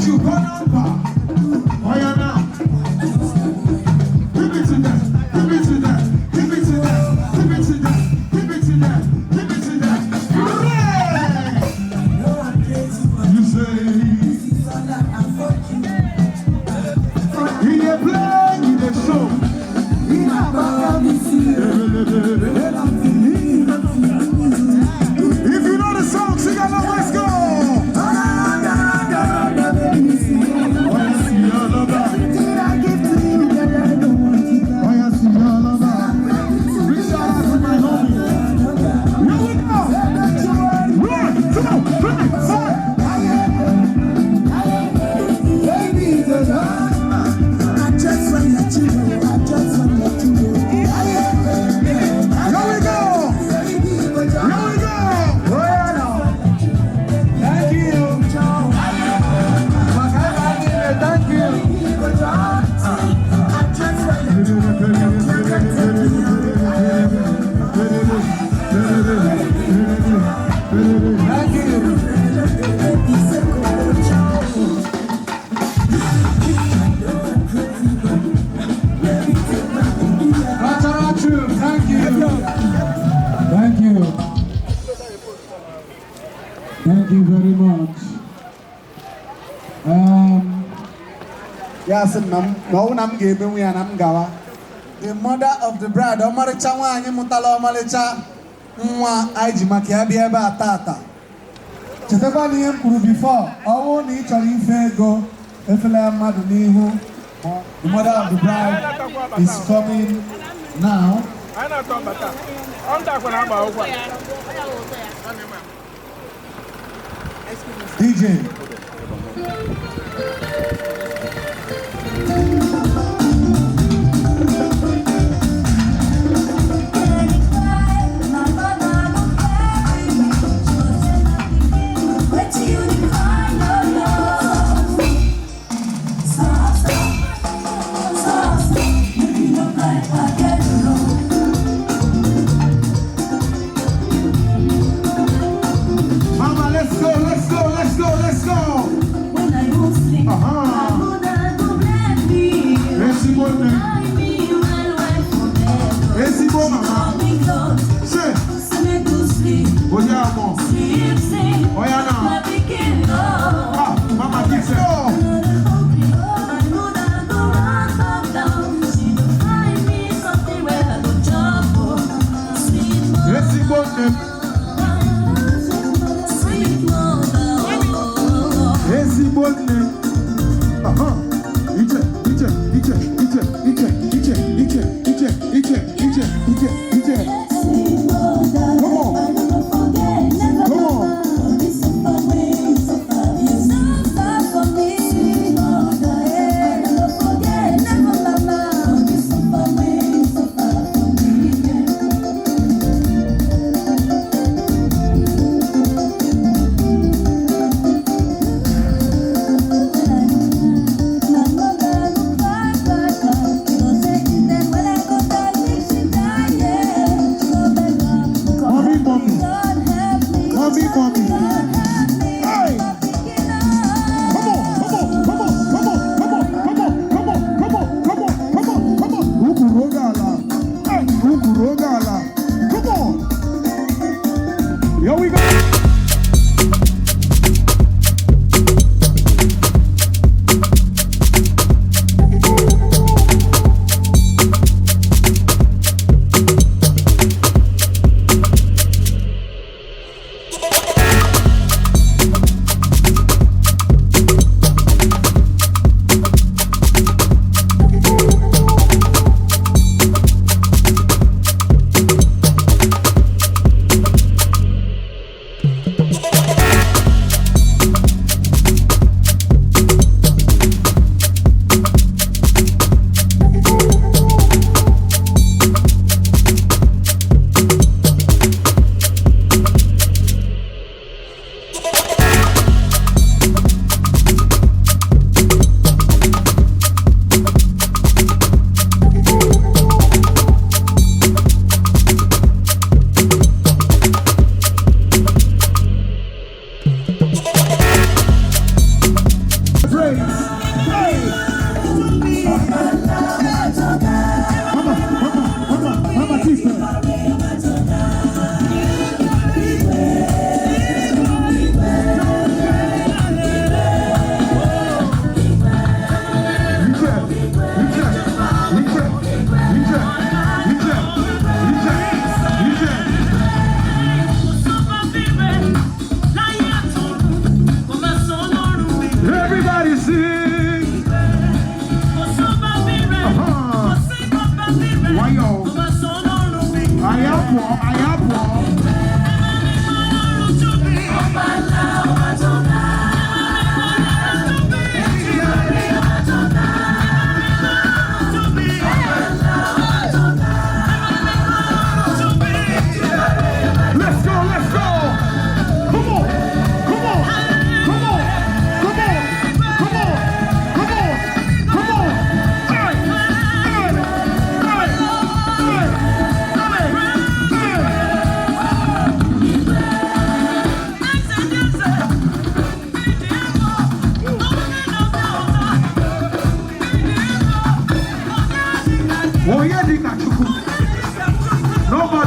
you gonna buy? Oh, yeah, now. Yes, no nam gave me an amgawa. The mother of the bride, Omarichawa and Mutala Malecha, Mwa Aijimakiabiaba Tata. Chetabani could before, all each and fair go, Efela Madunihu, the mother of the bride is coming now. DJ.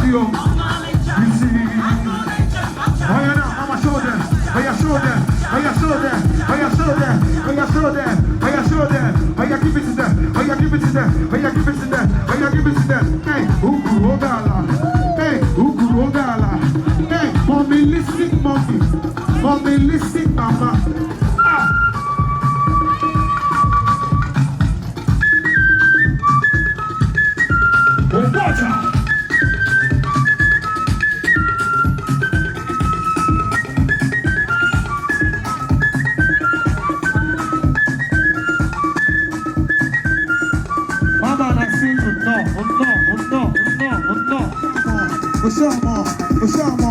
you. You see, oh yeah, now, Mama, show them. Oh yeah, show them. Oh you show them, oh you show them, oh you show them, oh you show them, oh you give it to them, oh you give it to them, oh you give it to them, oh you give it to them. Hey, Ukuru Ogala, hey, Ukuru Ogala, hey, mommy listen, mommy listen, mama. Water. Mama, I see you. No. Osama.